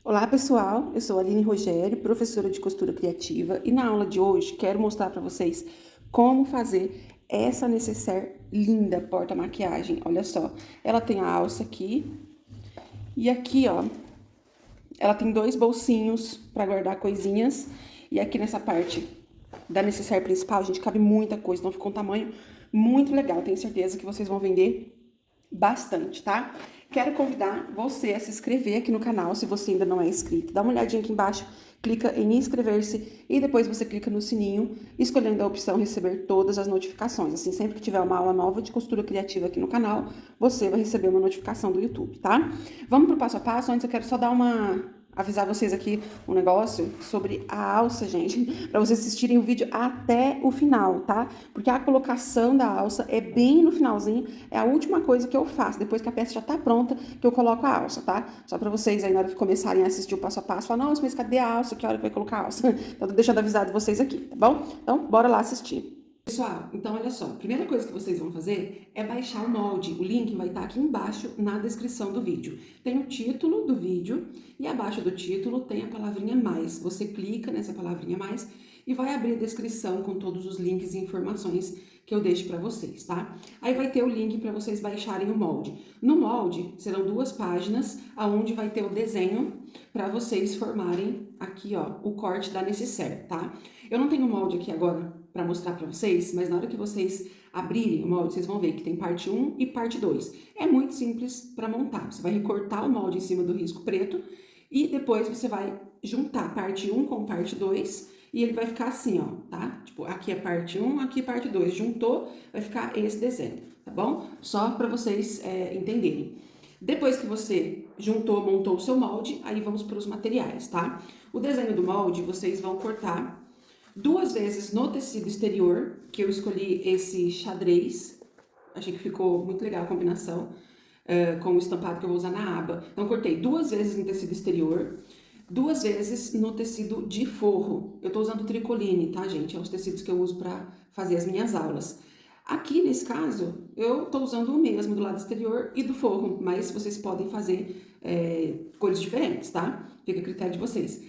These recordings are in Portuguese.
Olá pessoal, eu sou a Aline Rogério, professora de costura criativa, e na aula de hoje quero mostrar para vocês como fazer essa necessaire linda porta-maquiagem. Olha só, ela tem a alça aqui e aqui, ó, ela tem dois bolsinhos para guardar coisinhas, e aqui nessa parte da necessaire principal, gente, cabe muita coisa, então ficou um tamanho muito legal. Tenho certeza que vocês vão vender bastante, tá? Quero convidar você a se inscrever aqui no canal, se você ainda não é inscrito. Dá uma olhadinha aqui embaixo, clica em inscrever-se e depois você clica no sininho, escolhendo a opção receber todas as notificações. Assim, sempre que tiver uma aula nova de costura criativa aqui no canal, você vai receber uma notificação do YouTube, tá? Vamos pro passo a passo. Antes eu quero só avisar vocês aqui um negócio sobre a alça, gente, para vocês assistirem o vídeo até o final, tá? Porque a colocação da alça é bem no finalzinho, é a última coisa que eu faço, depois que a peça já tá pronta, que eu coloco a alça, tá? Só para vocês aí, na hora que começarem a assistir o passo a passo, falar, nossa, mas cadê a alça? Que hora que vai colocar a alça? Então, tô deixando avisado vocês aqui, tá bom? Então, bora lá assistir. Pessoal, então olha só, a primeira coisa que vocês vão fazer é baixar o molde. O link vai estar aqui embaixo na descrição do vídeo. Tem o título do vídeo e abaixo do título tem a palavrinha mais. Você clica nessa palavrinha mais e vai abrir a descrição com todos os links e informações que eu deixo para vocês, tá? Aí vai ter o link para vocês baixarem o molde. No molde serão 2 páginas, aonde vai ter o desenho para vocês formarem aqui, ó, o corte da necessaire, tá? Eu não tenho molde aqui agora para mostrar para vocês, mas na hora que vocês abrirem o molde, vocês vão ver que tem parte 1 e parte 2. É muito simples para montar. Você vai recortar o molde em cima do risco preto e depois você vai juntar parte 1 com parte 2 e ele vai ficar assim, ó, tá? Tipo, aqui é parte 1, aqui é parte 2. Juntou, vai ficar esse desenho, tá bom? Só para vocês entenderem. Depois que você juntou, montou o seu molde, aí vamos para os materiais, tá? O desenho do molde, vocês vão cortar 2 vezes no tecido exterior, que eu escolhi esse xadrez, achei que ficou muito legal a combinação com o estampado que eu vou usar na aba. Então, cortei 2 vezes no tecido exterior, 2 vezes no tecido de forro. Eu tô usando tricoline, tá, gente? É os tecidos que eu uso para fazer as minhas aulas. Aqui, nesse caso, eu tô usando o mesmo do lado exterior e do forro, mas vocês podem fazer cores diferentes, tá? Fica a critério de vocês.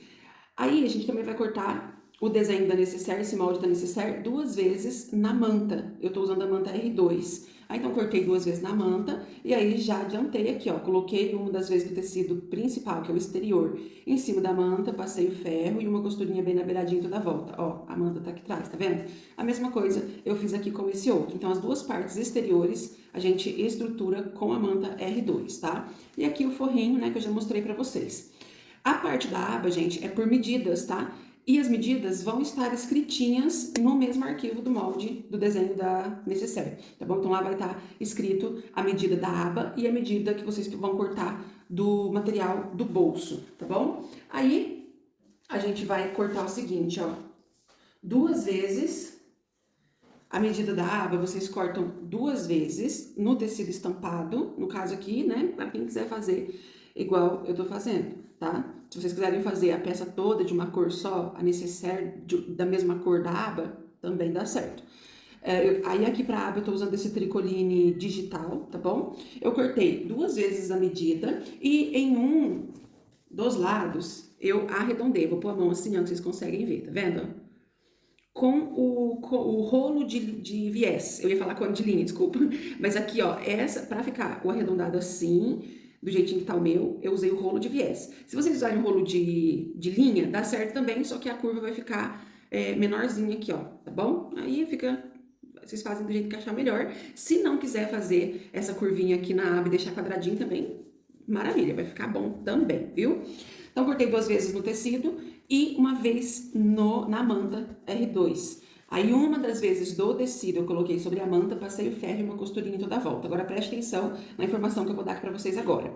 Aí, a gente também vai cortar o desenho da necessaire, esse molde da necessaire, 2 vezes na manta. Eu tô usando a manta R2. Aí, então, cortei 2 vezes na manta e aí já adiantei aqui, ó. Coloquei uma das vezes do tecido principal, que é o exterior, em cima da manta, passei o ferro e uma costurinha bem na beiradinha toda a volta. Ó, a manta tá aqui atrás, tá vendo? A mesma coisa eu fiz aqui com esse outro. Então, as 2 partes exteriores a gente estrutura com a manta R2, tá? E aqui o forrinho, né, que eu já mostrei pra vocês. A parte da aba, gente, é por medidas, tá? E as medidas vão estar escritinhas no mesmo arquivo do molde do desenho da necessaire, tá bom? Então lá vai estar escrito a medida da aba e a medida que vocês vão cortar do material do bolso, tá bom? Aí a gente vai cortar o seguinte, ó, 2 vezes a medida da aba, vocês cortam 2 vezes no tecido estampado, no caso aqui, né, para quem quiser fazer igual eu tô fazendo, tá? Se vocês quiserem fazer a peça toda de uma cor só, a necessaire da mesma cor da aba, também dá certo. Aí aqui pra aba eu tô usando esse tricoline digital, tá bom? Eu cortei 2 vezes a medida e em um dos lados eu arredondei. Vou pôr a mão assim, ó, que vocês conseguem ver, tá vendo? Com o rolo de viés, eu ia falar cone de linha, desculpa, mas aqui, ó, pra ficar o arredondado assim, do jeitinho que tá o meu, eu usei o rolo de viés. Se vocês usarem o rolo de linha, dá certo também, só que a curva vai ficar menorzinha aqui, ó, tá bom? Aí fica, vocês fazem do jeito que achar melhor. Se não quiser fazer essa curvinha aqui na aba e deixar quadradinho também, maravilha, vai ficar bom também, viu? Então, cortei 2 vezes no tecido e uma vez na manta R2. Aí, uma das vezes do tecido eu coloquei sobre a manta, passei o ferro e uma costurinha toda a volta. Agora, preste atenção na informação que eu vou dar aqui pra vocês agora.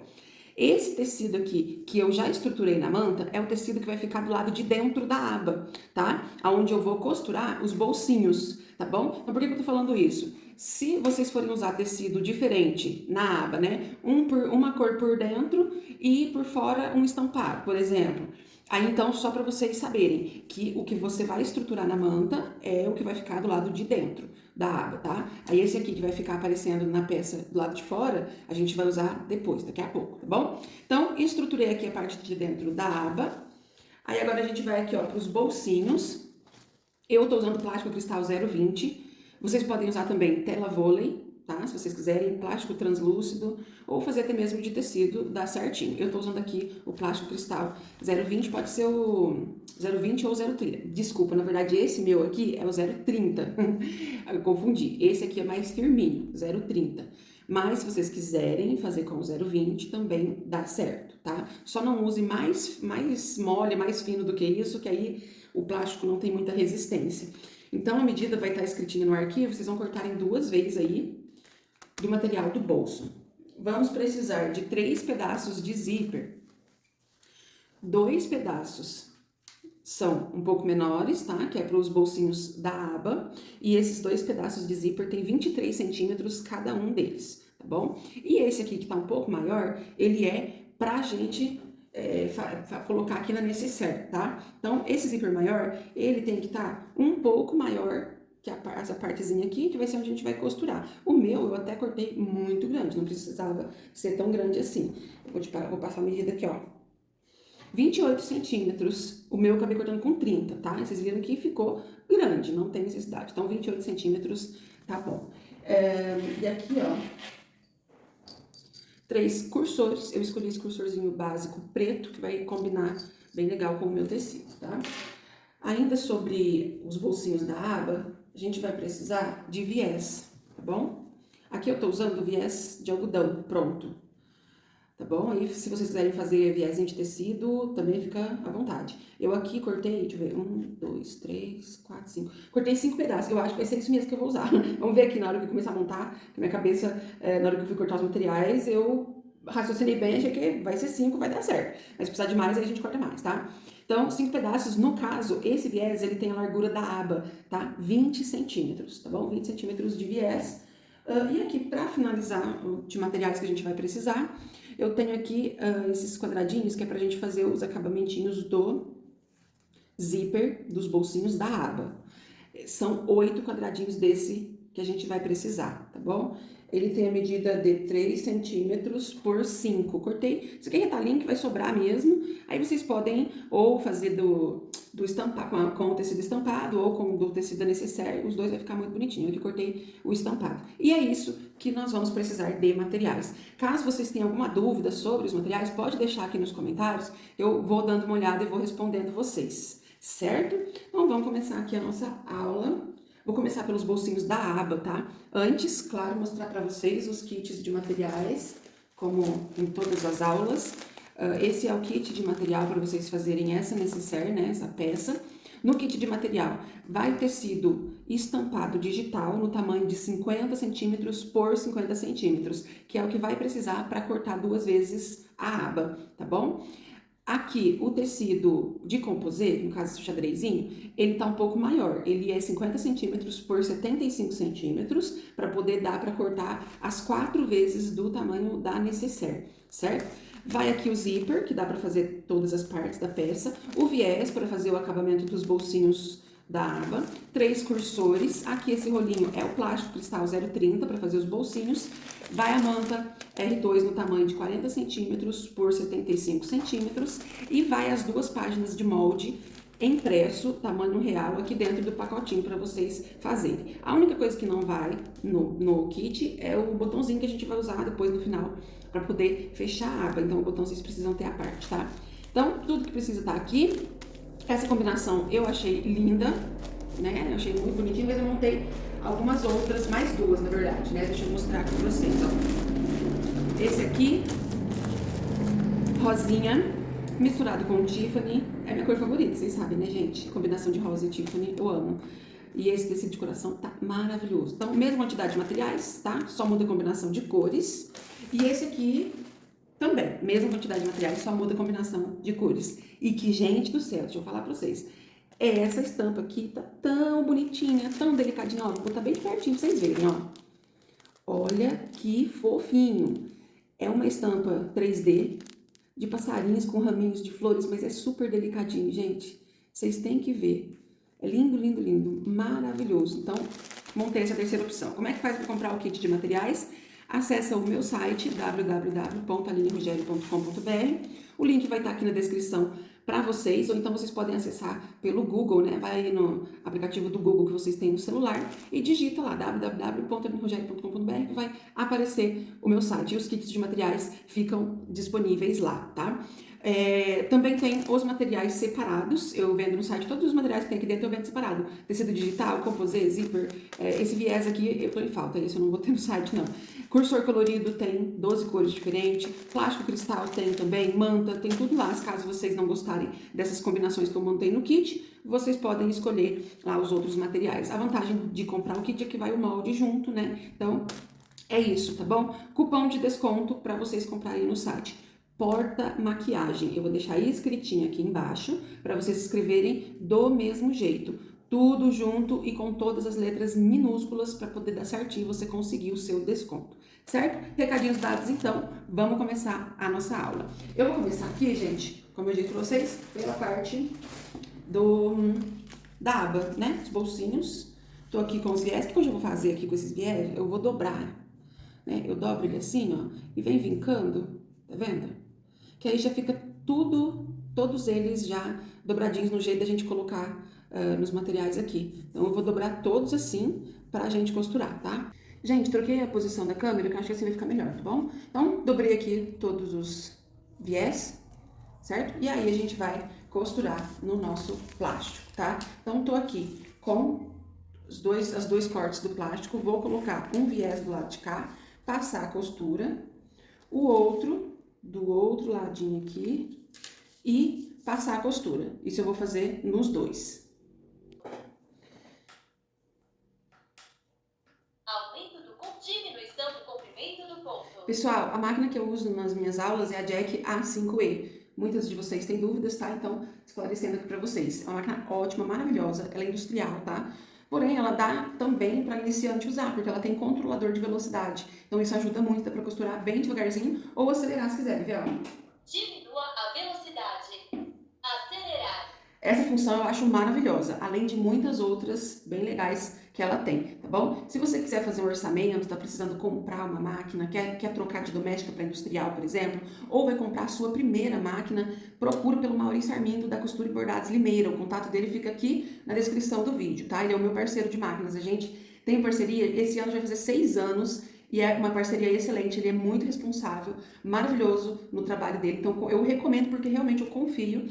Esse tecido aqui, que eu já estruturei na manta, é o tecido que vai ficar do lado de dentro da aba, tá? Aonde eu vou costurar os bolsinhos, tá bom? Então, por que eu tô falando isso? Se vocês forem usar tecido diferente na aba, né? Uma cor por dentro e por fora um estampado, por exemplo. Aí então, só para vocês saberem que o que você vai estruturar na manta é o que vai ficar do lado de dentro da aba, tá? Aí esse aqui que vai ficar aparecendo na peça do lado de fora, a gente vai usar depois, daqui a pouco, tá bom? Então, estruturei aqui a parte de dentro da aba. Aí agora a gente vai aqui, ó, pros bolsinhos. Eu tô usando plástico cristal 0,20. Vocês podem usar também tela vôlei, tá? Se vocês quiserem, plástico translúcido, ou fazer até mesmo de tecido, dá certinho. Eu tô usando aqui o plástico cristal 0,20, pode ser o 0,20 ou 0,30. Desculpa, na verdade esse meu aqui é o 0,30. Eu confundi. Esse aqui é mais firminho, 0,30. Mas se vocês quiserem fazer com o 0,20 também dá certo, tá? Só não use mais mole, mais fino do que isso, que aí o plástico não tem muita resistência. Então, a medida vai estar escritinha no arquivo, vocês vão cortar em 2 vezes aí do material do bolso. Vamos precisar de 3 pedaços de zíper. 2 pedaços são um pouco menores, tá? Que é para os bolsinhos da aba. E esses 2 pedaços de zíper tem 23 centímetros cada um deles, tá bom? E esse aqui que tá um pouco maior, ele é pra gente colocar aqui na necessaire, tá? Então, esse zíper maior, ele tem que estar um pouco maior que essa partezinha aqui, que vai ser onde a gente vai costurar. O meu, eu até cortei muito grande, não precisava ser tão grande assim. Vou passar a medida aqui, ó. 28 centímetros, o meu eu acabei cortando com 30, tá? Vocês viram que ficou grande, não tem necessidade. Então, 28 centímetros, tá bom. E aqui, ó, 3 cursores. Eu escolhi esse cursorzinho básico preto, que vai combinar bem legal com o meu tecido, tá? Ainda sobre os bolsinhos da aba, a gente vai precisar de viés, tá bom? Aqui eu tô usando viés de algodão pronto, tá bom? Aí, se vocês quiserem fazer viésinho de tecido, também fica à vontade. Eu aqui cortei, deixa eu ver, 1, 2, 3, 4, 5. Cortei 5 pedaços, eu acho que vai ser isso mesmo que eu vou usar. Vamos ver aqui na hora que eu começar a montar, que minha cabeça, na hora que eu fui cortar os materiais, eu raciocinei bem, achei que vai ser 5, vai dar certo. Mas se precisar de mais, aí a gente corta mais, tá? Então, 5 pedaços, no caso, esse viés, ele tem a largura da aba, tá? 20 centímetros, tá bom? 20 centímetros de viés. E aqui, para finalizar de materiais que a gente vai precisar, eu tenho aqui esses quadradinhos que é pra gente fazer os acabamentinhos do zíper dos bolsinhos da aba. São 8 quadradinhos desse que a gente vai precisar, tá bom? Ele tem a medida de 3 centímetros por 5. Cortei. Isso aqui é retalhinho que vai sobrar mesmo. Aí vocês podem ou fazer do estampar com o tecido estampado ou com o do tecido da necessaire. Os dois vai ficar muito bonitinho. Aqui cortei o estampado. E é isso que nós vamos precisar de materiais. Caso vocês tenham alguma dúvida sobre os materiais, pode deixar aqui nos comentários. Eu vou dando uma olhada e vou respondendo vocês, certo? Então vamos começar aqui a nossa aula. Vou começar pelos bolsinhos da aba, tá? Antes, claro, mostrar para vocês os kits de materiais, como em todas as aulas. Esse é o kit de material para vocês fazerem essa necessaire, né? Essa peça. No kit de material vai tecido estampado digital no tamanho de 50 centímetros por 50 centímetros, que é o que vai precisar para cortar 2 vezes a aba, tá bom? Aqui, o tecido de composê, no caso esse xadrezinho, ele tá um pouco maior. Ele é 50 centímetros por 75 centímetros, para poder dar para cortar as 4 vezes do tamanho da necessaire, certo? Vai aqui o zíper, que dá para fazer todas as partes da peça. O viés, para fazer o acabamento dos bolsinhos da aba. 3 cursores. Aqui esse rolinho é o plástico cristal 0,30 para fazer os bolsinhos. Vai a manta R2 no tamanho de 40 centímetros por 75 centímetros. E vai as 2 páginas de molde impresso, tamanho real, aqui dentro do pacotinho para vocês fazerem. A única coisa que não vai no kit é o botãozinho que a gente vai usar depois no final para poder fechar a aba. Então o botão vocês precisam ter a parte, tá? Então tudo que precisa tá aqui. Essa combinação eu achei linda, né? Eu achei muito bonitinho, mas eu montei algumas outras, mais 2 na verdade, né? Deixa eu mostrar aqui pra vocês, ó. Esse aqui, rosinha, misturado com Tiffany, é minha cor favorita, vocês sabem, né, gente? Combinação de rosa e Tiffany, eu amo. E esse tecido de coração tá maravilhoso. Então, mesma quantidade de materiais, tá? Só muda a combinação de cores. E esse aqui também, mesma quantidade de materiais, só muda a combinação de cores. E que, gente do céu, deixa eu falar pra vocês. Essa estampa aqui tá tão bonitinha, tão delicadinha, ó. Vou botar bem pertinho pra vocês verem, ó. Olha que fofinho. É uma estampa 3D de passarinhos com raminhos de flores, mas é super delicadinho, gente. Vocês têm que ver. É lindo, lindo, lindo. Maravilhoso. Então, montei essa terceira opção. Como é que faz para comprar o kit de materiais? Acesse o meu site www.alinerogério.com.br. O link vai estar aqui na descrição para vocês, ou então vocês podem acessar pelo Google, né? Vai aí no aplicativo do Google que vocês têm no celular e digita lá www.alinerogério.com.br que vai aparecer o meu site. E os kits de materiais ficam disponíveis lá, tá? Também tem os materiais separados, eu vendo no site todos os materiais que tem aqui dentro, eu vendo separado. Tecido digital, composê, zíper, esse viés aqui eu tô em falta, esse eu não vou ter no site não. Cursor colorido tem 12 cores diferentes, plástico cristal tem também, manta, tem tudo lá. Caso vocês não gostarem dessas combinações que eu montei no kit, vocês podem escolher lá os outros materiais. A vantagem de comprar o kit é que vai o molde junto, né? Então, é isso, tá bom? Cupom de desconto para vocês comprarem no site. Porta maquiagem. Eu vou deixar aí escritinho aqui embaixo para vocês escreverem do mesmo jeito. Tudo junto e com todas as letras minúsculas para poder dar certinho você conseguir o seu desconto, certo? Recadinhos dados, então, vamos começar a nossa aula. Eu vou começar aqui, gente, como eu disse para vocês, pela parte da aba, né? Os bolsinhos. Tô aqui com os viés. O que hoje eu vou fazer aqui com esses viés? Eu vou dobrar, né? Eu dobro ele assim, ó, e vem vincando, tá vendo? Que aí já fica tudo, todos eles já dobradinhos no jeito da gente colocar nos materiais aqui. Então eu vou dobrar todos assim pra gente costurar, tá? Gente, troquei a posição da câmera, que eu acho que assim vai ficar melhor, tá bom? Então, dobrei aqui todos os viés, certo? E aí a gente vai costurar no nosso plástico, tá? Então, tô aqui com as dois cortes do plástico, vou colocar um viés do lado de cá, passar a costura, o outro do outro ladinho aqui e passar a costura. Isso eu vou fazer nos dois. Diminuição do comprimento do ponto. Pessoal, a máquina que eu uso nas minhas aulas é a Jack A5E. Muitas de vocês têm dúvidas, tá? Então, esclarecendo aqui pra vocês. É uma máquina ótima, maravilhosa, ela é industrial, tá? Porém, ela dá também para iniciante usar, porque ela tem controlador de velocidade. Então, isso ajuda muito, dá pra costurar bem devagarzinho ou acelerar se quiser, viu? Diminua a velocidade. Acelerar. Essa função eu acho maravilhosa, além de muitas outras bem legais que ela tem, tá bom? Se você quiser fazer um orçamento, tá precisando comprar uma máquina, quer trocar de doméstica para industrial, por exemplo, ou vai comprar a sua primeira máquina, procura pelo Maurício Armindo da Costura e Bordados Limeira. O contato dele fica aqui na descrição do vídeo, tá? Ele é o meu parceiro de máquinas. A gente tem parceria, esse ano já vai fazer 6 anos, e é uma parceria excelente, ele é muito responsável, maravilhoso no trabalho dele. Então eu recomendo porque realmente eu confio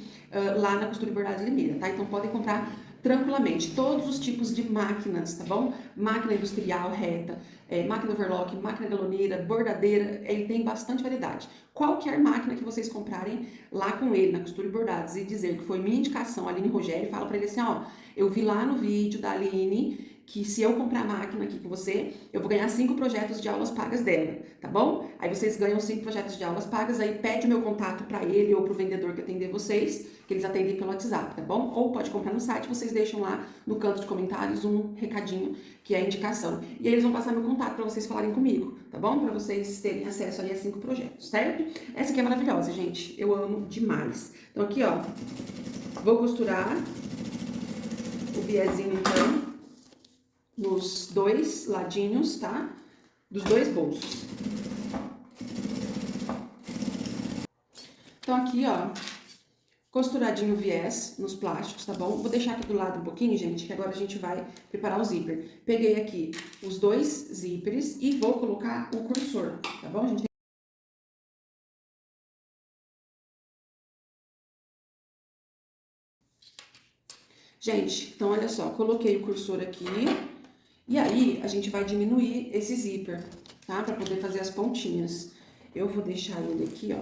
lá na Costura e Bordados Limeira, tá? Então podem comprar tranquilamente todos os tipos de máquinas, tá bom? Máquina industrial reta, máquina overlock, máquina galoneira, bordadeira, ele tem bastante variedade. Qualquer máquina que vocês comprarem lá com ele, na Costura e Bordados, e dizer que foi minha indicação, Aline Rogério, fala pra ele assim, ó, eu vi lá no vídeo da Aline que se eu comprar a máquina aqui com você, eu vou ganhar 5 projetos de aulas pagas dela, tá bom? Aí vocês ganham 5 projetos de aulas pagas, aí pede o meu contato para ele ou pro vendedor que atender vocês, que eles atendem pelo WhatsApp, tá bom? Ou pode comprar no site, vocês deixam lá no canto de comentários um recadinho que é a indicação. E aí eles vão passar meu contato para vocês falarem comigo, tá bom? Para vocês terem acesso aí a 5 projetos, certo? Essa aqui é maravilhosa, gente. Eu amo demais. Então aqui, ó, vou costurar o viezinho então nos dois ladinhos, tá? Dos dois bolsos. Então aqui, ó, costuradinho o viés nos plásticos, tá bom? Vou deixar aqui do lado um pouquinho, gente, que agora a gente vai preparar o zíper. Peguei aqui os dois zíperes e vou colocar o cursor, tá bom, gente? Gente, então olha só, coloquei o cursor aqui e aí a gente vai diminuir esse zíper, tá? Pra poder fazer as pontinhas. Eu vou deixar ele aqui, ó.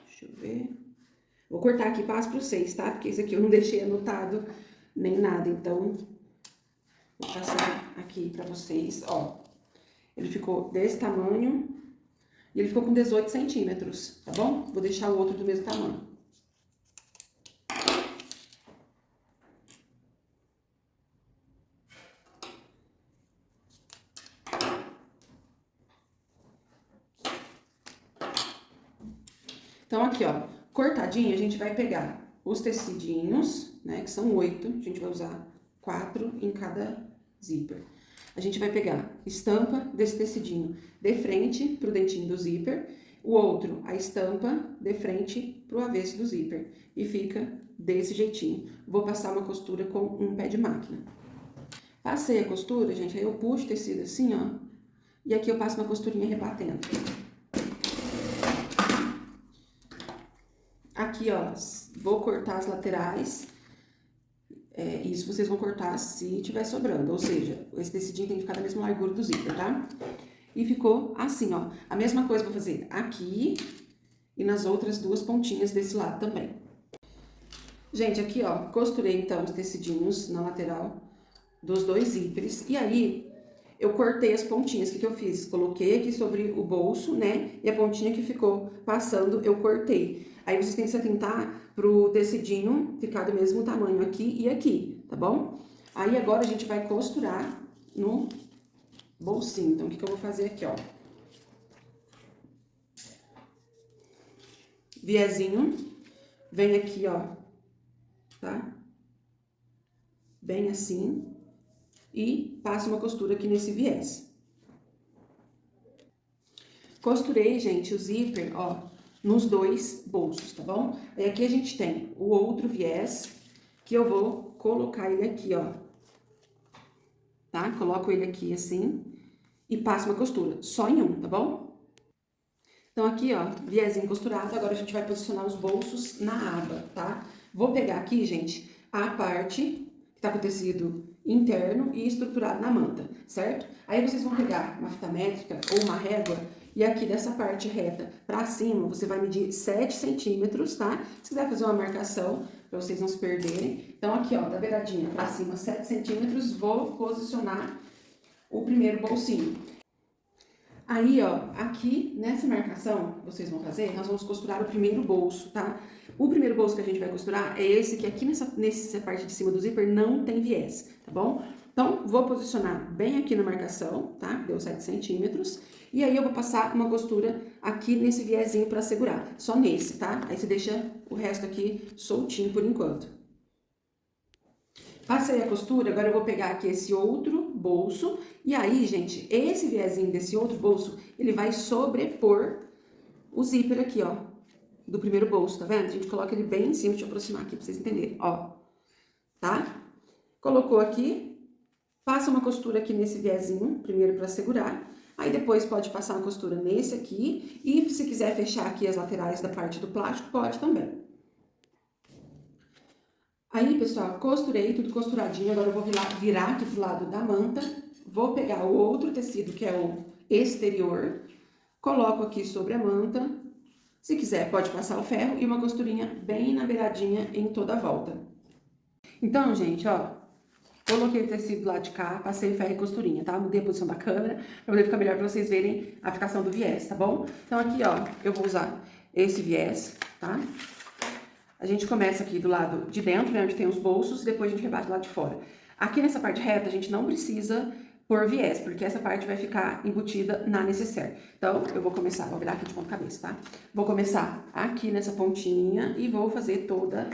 Deixa eu ver. Vou cortar aqui passo para vocês, tá? Porque esse aqui eu não deixei anotado nem nada, então vou passar aqui pra vocês, ó. Ele ficou desse tamanho e ele ficou com 18 centímetros, tá bom? Vou deixar o outro do mesmo tamanho. Então, aqui, ó, cortadinho, a gente vai pegar os tecidinhos, né, que são 8, a gente vai usar 4 em cada zíper. A gente vai pegar estampa desse tecidinho de frente pro dentinho do zíper, o outro, a estampa de frente pro avesso do zíper. E fica desse jeitinho. Vou passar uma costura com um pé de máquina. Passei a costura, gente, aí eu puxo o tecido assim, ó, e aqui eu passo uma costurinha rebatendo. Aqui, ó, vou cortar as laterais. Isso vocês vão cortar se tiver sobrando, ou seja, esse tecidinho tem que ficar da mesma largura do zíper, tá? E ficou assim, ó. A mesma coisa vou fazer aqui e nas outras duas pontinhas desse lado também. Gente, aqui, ó, costurei então os tecidinhos na lateral dos dois zíperes. E aí, eu cortei as pontinhas. O que eu fiz? Coloquei aqui sobre o bolso, né? E a pontinha que ficou passando, eu cortei. Aí, vocês têm que se atentar pro tecidinho ficar do mesmo tamanho aqui e aqui, tá bom? Aí, agora, a gente vai costurar no bolsinho. Então, o que eu vou fazer aqui, ó? Viezinho. Vem aqui, ó, tá? Bem assim. E passo uma costura aqui nesse viés. Costurei, gente, o zíper, ó, nos dois bolsos, tá bom? Aí aqui a gente tem o outro viés, que eu vou colocar ele aqui, ó. Tá? Coloco ele aqui assim e passo uma costura, só em um, tá bom? Então aqui, ó, viezinho costurado, agora a gente vai posicionar os bolsos na aba, tá? Vou pegar aqui, gente, a parte que tá com o tecido interno e estruturado na manta, certo? Aí vocês vão pegar uma fita métrica ou uma régua e aqui dessa parte reta pra cima você vai medir 7 centímetros, tá? Se quiser fazer uma marcação pra vocês não se perderem. Então aqui, ó, da beiradinha pra cima 7 centímetros, vou posicionar o primeiro bolsinho. Aí, ó, aqui nessa marcação que vocês vão fazer, nós vamos costurar o primeiro bolso, tá? O primeiro bolso que a gente vai costurar é esse que aqui nessa parte de cima do zíper não tem viés, tá bom? Então, vou posicionar bem aqui na marcação, tá? Deu 7 centímetros. E aí, eu vou passar uma costura aqui nesse viésinho pra segurar, só nesse, tá? Aí, você deixa o resto aqui soltinho por enquanto. Passei a costura, agora eu vou pegar aqui esse outro bolso. E aí, gente, esse viésinho desse outro bolso, ele vai sobrepor o zíper aqui, ó, do primeiro bolso, tá vendo? A gente coloca ele bem em cima, deixa eu aproximar aqui pra vocês entenderem, ó, tá? Colocou aqui, passa uma costura aqui nesse viésinho, primeiro pra segurar. Aí depois pode passar uma costura nesse aqui. E se quiser fechar aqui as laterais da parte do plástico, pode também. Aí, pessoal, costurei tudo costuradinho, agora eu vou virar aqui pro lado da manta, vou pegar o outro tecido, que é o exterior, coloco aqui sobre a manta, se quiser pode passar o ferro e uma costurinha bem na beiradinha em toda a volta. Então, gente, ó, coloquei o tecido lá de cá, passei o ferro e costurinha, tá? Mudei a posição da câmera, pra poder ficar melhor pra vocês verem a aplicação do viés, tá bom? Então, aqui, ó, eu vou usar esse viés, tá? A gente começa aqui do lado de dentro, né, onde tem os bolsos, e depois a gente rebate do lado de fora. Aqui nessa parte reta, a gente não precisa pôr viés, porque essa parte vai ficar embutida na nécessaire. Então, eu vou começar, vou virar aqui de ponta cabeça, tá? Vou começar aqui nessa pontinha e vou fazer toda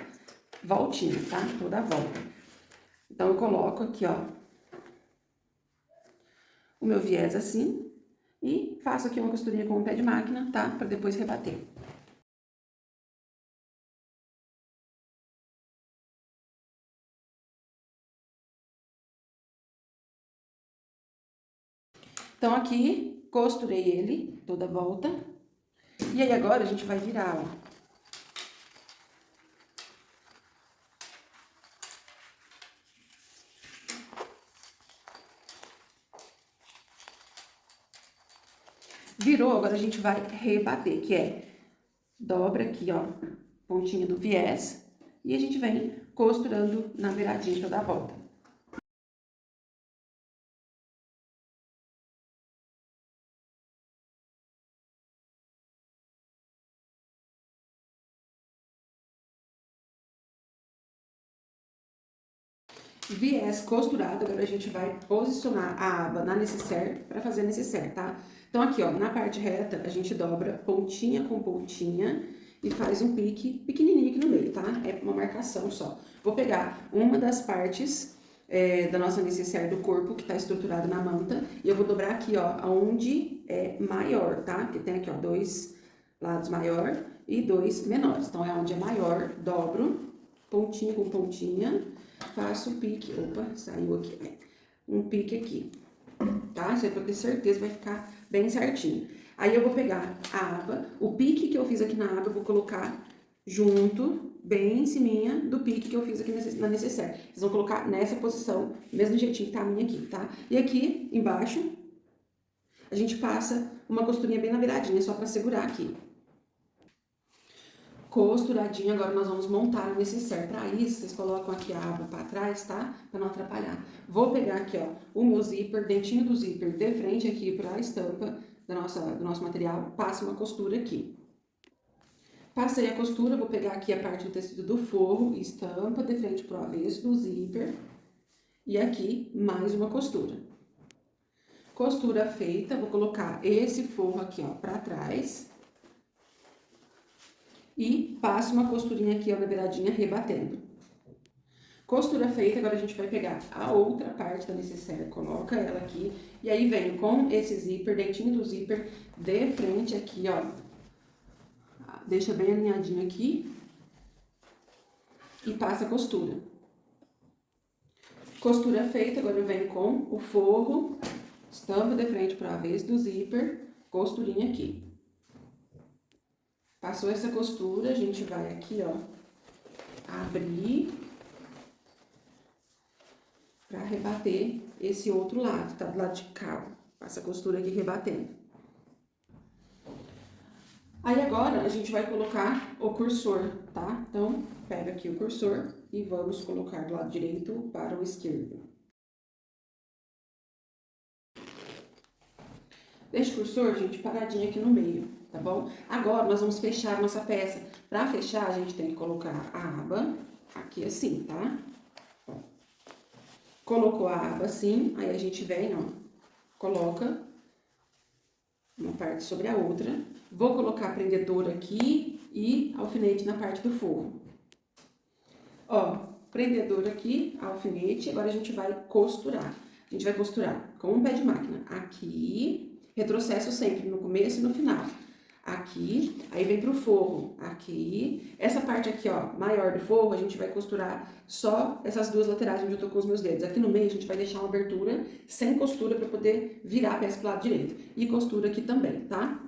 voltinha, tá? Toda a volta. Então, eu coloco aqui, ó, o meu viés assim, e faço aqui uma costurinha com o pé de máquina, tá? Pra depois rebater. Então, aqui, costurei ele toda a volta. E aí, agora, a gente vai virar, ó. Virou, agora a gente vai rebater, que é dobra aqui, ó, pontinha do viés. E a gente vem costurando na beiradinha toda a volta. Viés costurado, agora a gente vai posicionar a aba na nécessaire para fazer a nécessaire, tá? Então, aqui, ó, na parte reta, a gente dobra pontinha com pontinha e faz um pique pequenininho aqui no meio, tá? É uma marcação só. Vou pegar uma das partes da nossa necessaire do corpo que tá estruturado na manta e eu vou dobrar aqui, ó, aonde é maior, tá? Porque tem aqui, ó, 2 lados maior e 2 menores. Então, é onde é maior, dobro, pontinha com pontinha, faço o pique. Opa, saiu aqui. Um pique aqui, tá? Isso aí pra ter certeza vai ficar bem certinho. Aí eu vou pegar a aba, o pique que eu fiz aqui na aba, eu vou colocar junto, bem em cima do pique que eu fiz aqui na necessaire. Vocês vão colocar nessa posição, mesmo jeitinho que tá a minha aqui, tá? E aqui, embaixo, a gente passa uma costurinha bem na beiradinha, só pra segurar aqui. Costuradinho, agora nós vamos montar o necessaire. Pra isso, vocês colocam aqui a aba pra trás, tá? Pra não atrapalhar. Vou pegar aqui, ó, o meu zíper, dentinho do zíper de frente aqui pra estampa do nosso material, passo uma costura aqui. Passei a costura, vou pegar aqui a parte do tecido do forro, estampa de frente pro avesso do zíper. E aqui, mais uma costura. Costura feita, vou colocar esse forro aqui, ó, pra trás. E passo uma costurinha aqui, ó, na beiradinha, rebatendo. Costura feita, agora a gente vai pegar a outra parte da necessaire, coloca ela aqui. E aí, venho com esse zíper, dentinho do zíper, de frente aqui, ó. Deixa bem alinhadinho aqui. E passa a costura. Costura feita, agora eu venho com o forro, estampa de frente para o avesso do zíper, costurinha aqui. Passou essa costura, a gente vai aqui, ó, abrir para rebater esse outro lado, tá? Do lado de cá, ó. Passa a costura aqui rebatendo. Aí agora a gente vai colocar o cursor, tá? Então, pega aqui o cursor e vamos colocar do lado direito para o esquerdo. Deixa o cursor, gente, paradinho aqui no meio, tá bom? Agora, nós vamos fechar nossa peça. Pra fechar, a gente tem que colocar a aba aqui assim, tá? Ó. Colocou a aba assim, aí a gente vem, ó, coloca uma parte sobre a outra. Vou colocar prendedor aqui e alfinete na parte do forro. Ó, prendedor aqui, alfinete, agora a gente vai costurar. A gente vai costurar com um pé de máquina aqui, retrocesso sempre no começo e no final. Aqui, aí vem pro forro, aqui. Essa parte aqui, ó, maior do forro, a gente vai costurar só essas duas laterais onde eu tô com os meus dedos. Aqui no meio a gente vai deixar uma abertura sem costura pra poder virar a peça pro lado direito. E costura aqui também, tá?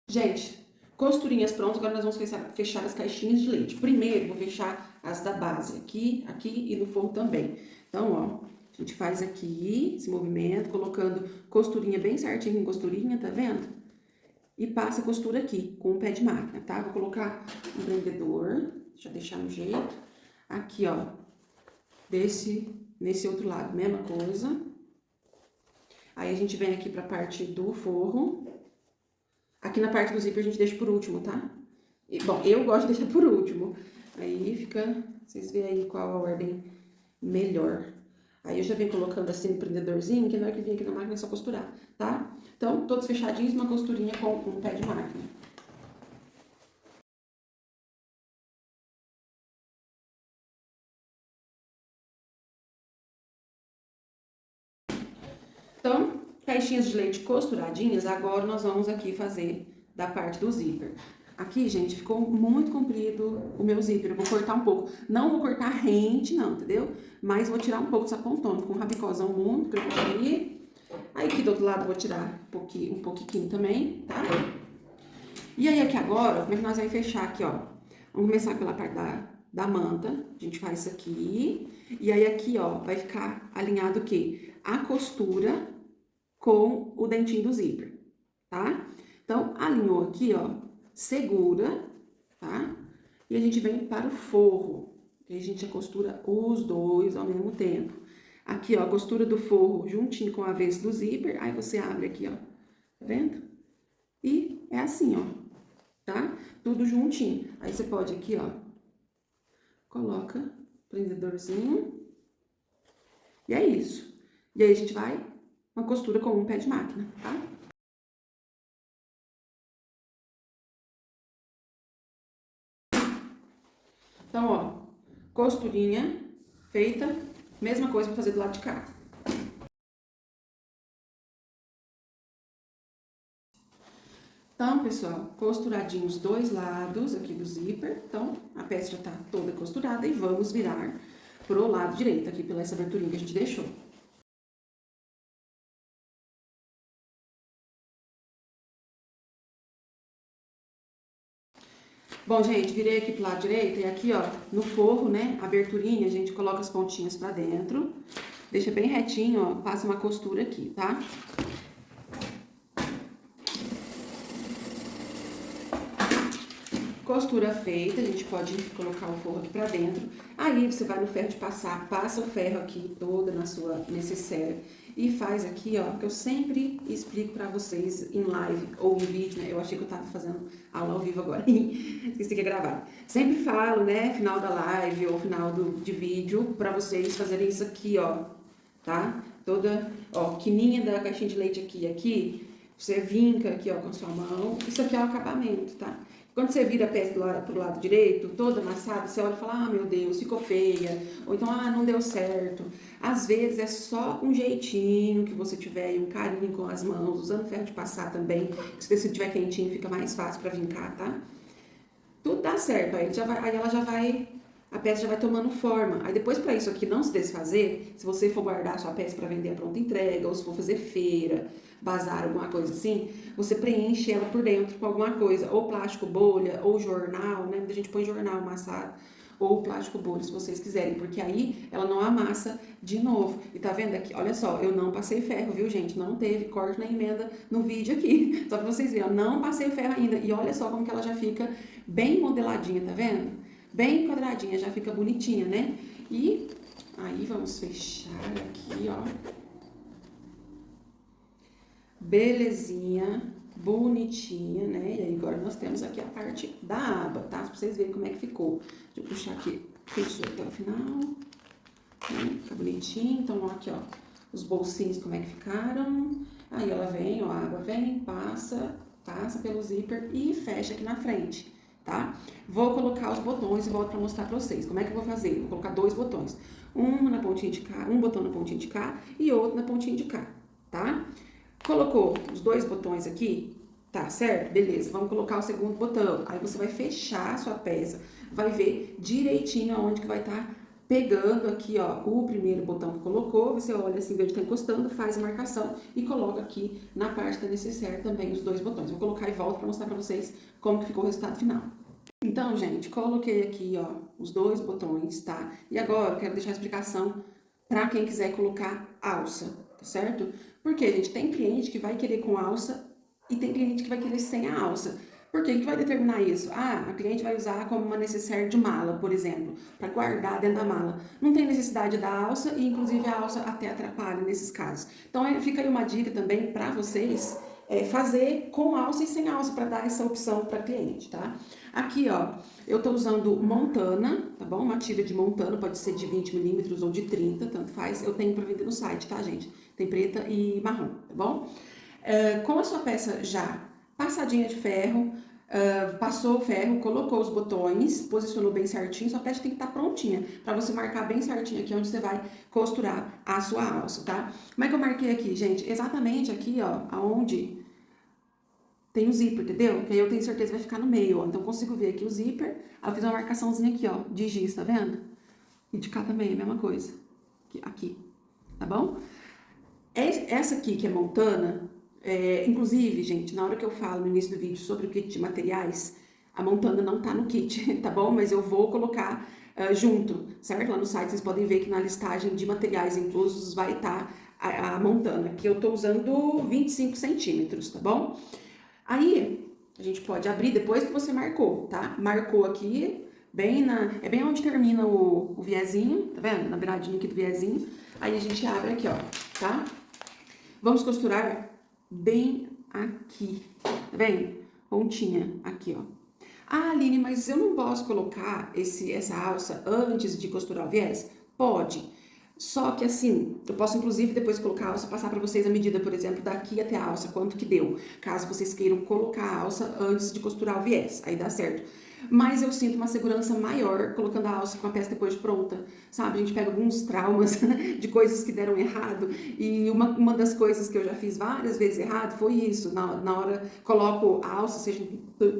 Gente, costurinhas prontas, agora nós vamos fechar as caixinhas de leite. Primeiro, vou fechar as da base, aqui e no forro também. Então, ó, a gente faz aqui esse movimento, colocando costurinha bem certinho em costurinha, tá vendo? E passa a costura aqui, com o pé de máquina, tá? Vou colocar um prendedor, deixa eu deixar no jeito. Aqui, ó, nesse outro lado, mesma coisa. Aí a gente vem aqui pra parte do forro. Aqui na parte do zíper a gente deixa por último, tá? E, bom, eu gosto de deixar por último. Aí fica, vocês veem aí qual a ordem melhor. Aí eu já venho colocando assim o prendedorzinho, que na hora que vem aqui na máquina é só costurar, tá? Então, todos fechadinhos, uma costurinha com um pé de máquina. Então, caixinhas de leite costuradinhas, agora nós vamos aqui fazer da parte do zíper. Aqui, gente, ficou muito comprido o meu zíper, eu vou cortar um pouco. Não vou cortar rente, não, entendeu? Mas vou tirar um pouco dessa pontona, ficou um rabicózão muito grande ali. Aí aqui do outro lado vou tirar um pouquinho também, tá? E aí aqui agora, como é que nós vamos fechar aqui, ó? Vamos começar pela parte da manta, a gente faz isso aqui. E aí aqui, ó, vai ficar alinhado o quê? A costura com o dentinho do zíper, tá? Então, alinhou aqui, ó, segura, tá? E a gente vem para o forro, que a gente costura os dois ao mesmo tempo. Aqui, ó, a costura do forro juntinho com o avesso do zíper, aí você abre aqui, ó, tá vendo? E é assim, ó, tá? Tudo juntinho. Aí você pode aqui, ó, coloca prendedorzinho. E é isso. E aí a gente vai uma costura com um pé de máquina, tá? Então, ó, costurinha feita, mesma coisa pra fazer do lado de cá. Então, pessoal, costuradinho os dois lados aqui do zíper. Então, a peça já tá toda costurada e vamos virar pro lado direito, aqui pela essa aberturinha que a gente deixou. Bom, gente, virei aqui pro lado direito e aqui, ó, no forro, né, aberturinha, a gente coloca as pontinhas pra dentro, deixa bem retinho, ó, passa uma costura aqui, tá? Costura feita, a gente pode colocar o forro aqui pra dentro. Aí você vai no ferro de passar, passa o ferro aqui toda na sua necessaire e faz aqui, ó, que eu sempre explico pra vocês em live ou em vídeo, né? Eu achei que eu tava fazendo aula ao vivo agora, esqueci que é gravado. Sempre falo, né, final da live ou final de vídeo, pra vocês fazerem isso aqui, ó, tá? Toda, ó, quininha da caixinha de leite aqui, você vinca aqui, ó, com a sua mão. Isso aqui é o acabamento, tá? Quando você vira a peça pro lado direito, toda amassada, você olha e fala, ah, meu Deus, ficou feia. Ou então, ah, não deu certo. Às vezes é só um jeitinho que você tiver e um carinho com as mãos, usando ferro de passar também. Se você tiver quentinho, fica mais fácil pra vincar, tá? Tudo dá certo, aí ela já vai, a peça já vai tomando forma. Aí depois para isso aqui não se desfazer, se você for guardar a sua peça para vender a pronta entrega, ou se for fazer feira, bazar, alguma coisa assim, você preenche ela por dentro com alguma coisa, ou plástico bolha, ou jornal, né? A gente põe jornal amassado, ou plástico bolha, se vocês quiserem, porque aí ela não amassa de novo. E tá vendo aqui? Olha só, eu não passei ferro, viu, gente? Não teve corte na emenda no vídeo aqui. Só pra vocês verem, eu não passei ferro ainda. E olha só como que ela já fica bem modeladinha, tá vendo? Bem quadradinha, já fica bonitinha, né? E aí vamos fechar aqui, ó. Belezinha, bonitinha, né? E aí agora nós temos aqui a parte da aba, tá? Pra vocês verem como é que ficou. Deixa eu puxar aqui, fechou até o final. Né? Fica bonitinho. Então, ó, aqui, ó, os bolsinhos como é que ficaram. Aí ela vem, ó, a água vem, passa pelo zíper e fecha aqui na frente, tá? Vou colocar os botões e volto pra mostrar pra vocês. Como é que eu vou fazer? Vou colocar dois botões. Um na pontinha de cá, um botão na pontinha de cá e outro na pontinha de cá, tá? Colocou os dois botões aqui, tá certo? Beleza, vamos colocar o segundo botão. Aí você vai fechar a sua peça, vai ver direitinho aonde que vai estar pegando aqui, ó, o primeiro botão que colocou. Você olha assim, vê onde tá encostando, faz a marcação e coloca aqui na parte da necessaire também os dois botões. Vou colocar e volto pra mostrar pra vocês como que ficou o resultado final. Então, gente, coloquei aqui, ó, os dois botões, tá? E agora eu quero deixar a explicação para quem quiser colocar alça, tá certo? Porque, gente, tem cliente que vai querer com alça e tem cliente que vai querer sem a alça. Por quê? O que vai determinar isso? Ah, a cliente vai usar como uma necessaire de mala, por exemplo, para guardar dentro da mala. Não tem necessidade da alça e, inclusive, a alça até atrapalha nesses casos. Então, fica aí uma dica também para vocês fazer com alça e sem alça, para dar essa opção para cliente, tá? Aqui, ó, eu tô usando Montana, tá bom? Uma tira de Montana, pode ser de 20 milímetros ou de 30, tanto faz. Eu tenho para vender no site, tá, gente? Tem preta e marrom, tá bom? Com a sua peça já passadinha de ferro, passou o ferro, colocou os botões, posicionou bem certinho, sua peça tem que estar prontinha, para você marcar bem certinho aqui onde você vai costurar a sua alça, tá? Como é que eu marquei aqui, gente? Exatamente aqui, ó, aonde tem o zíper, entendeu? Que aí eu tenho certeza que vai ficar no meio, ó. Então, eu consigo ver aqui o zíper. Aí eu fiz uma marcaçãozinha aqui, ó, de giz, tá vendo? E de cá também, a mesma coisa. Aqui, tá bom? Essa aqui, que é Montana, inclusive, gente, na hora que eu falo no início do vídeo sobre o kit de materiais, a Montana não tá no kit, tá bom? Mas eu vou colocar junto, certo? Lá no site vocês podem ver que na listagem de materiais inclusos vai estar a Montana, que eu tô usando 25 centímetros, tá bom? Aí, a gente pode abrir depois que você marcou, tá? Marcou aqui, bem onde termina o viezinho, tá vendo? Na beiradinha aqui do viezinho. Aí a gente abre aqui, ó, tá? Vamos costurar bem aqui, tá vendo? pontinha aqui, ó. Ah, Aline, mas eu não posso colocar essa alça antes de costurar o viés? Pode. Só que assim, eu posso inclusive depois colocar a alça, passar para vocês a medida, por exemplo, daqui até a alça, quanto que deu. Caso vocês queiram colocar a alça antes de costurar o viés, aí dá certo. Mas eu sinto uma segurança maior colocando a alça com a peça depois de pronta, sabe? A gente pega alguns traumas de coisas que deram errado. E uma das coisas que eu já fiz várias vezes errado foi isso. Na hora coloco a alça, seja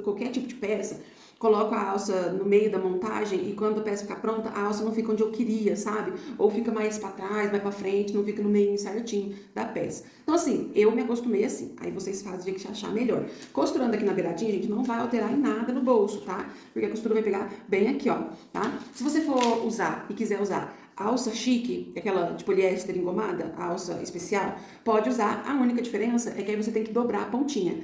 qualquer tipo de peça, coloco a alça no meio da montagem e quando a peça ficar pronta, a alça não fica onde eu queria, sabe? Ou fica mais para trás, mais para frente, não fica no meio certinho da peça. Então assim, eu me acostumei assim. Aí vocês fazem o jeito que achar melhor. Costurando aqui na beiradinha, gente, não vai alterar em nada no bolso, tá? Porque a costura vai pegar bem aqui, ó, tá? Se você for usar e quiser usar alça chique, aquela de poliéster engomada, a alça especial, pode usar. A única diferença é que aí você tem que dobrar a pontinha.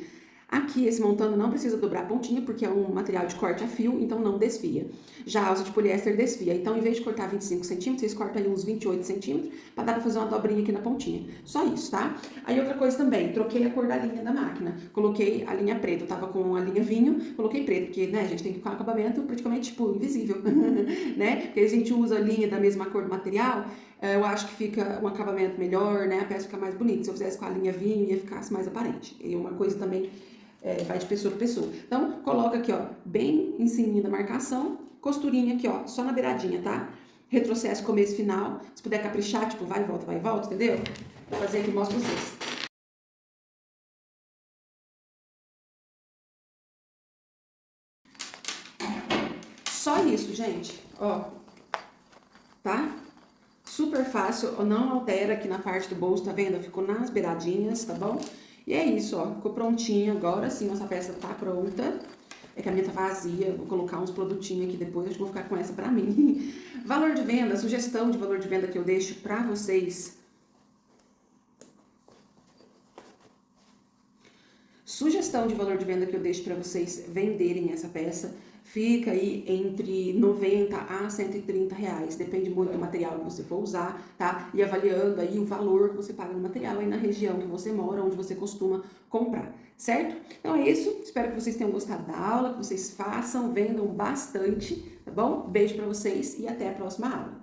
Aqui, esse montano não precisa dobrar a pontinha, porque é um material de corte a fio, então não desfia. Já a alça de poliéster desfia. Então, em vez de cortar 25 centímetros, vocês cortam aí uns 28 centímetros, para dar pra fazer uma dobrinha aqui na pontinha. Só isso, tá? Aí, outra coisa também, troquei a cor da linha da máquina. Coloquei a linha preta, eu tava com a linha vinho, coloquei preta, porque, né, a gente tem que ficar um acabamento praticamente, tipo, invisível, né? Porque a gente usa a linha da mesma cor do material, eu acho que fica um acabamento melhor, né? A peça fica mais bonita. Se eu fizesse com a linha vinho, ia ficar mais aparente. E uma coisa também vai de pessoa para pessoa. Então, coloca aqui, ó, bem em cima da marcação, costurinha aqui, ó, só na beiradinha, tá? Retrocesso, começo, final. Se puder caprichar, tipo, vai e volta, entendeu? Vou fazer aqui e mostro pra vocês. Só isso, gente, ó, tá? Super fácil, não altera aqui na parte do bolso, tá vendo? Ficou nas beiradinhas, tá bom? E é isso, ó, ficou prontinho. Agora sim, nossa peça tá pronta. É que a minha tá vazia, vou colocar uns produtinhos aqui depois, acho que vou ficar com essa pra mim. Valor de venda, sugestão de valor de venda que eu deixo pra vocês. Sugestão de valor de venda que eu deixo pra vocês venderem essa peça. Fica aí entre 90 a 130 reais, depende muito do material que você for usar, tá? E avaliando aí o valor que você paga no material aí na região que você mora, onde você costuma comprar, certo? Então é isso, espero que vocês tenham gostado da aula, que vocês façam, vendam bastante, tá bom? Beijo pra vocês e até a próxima aula.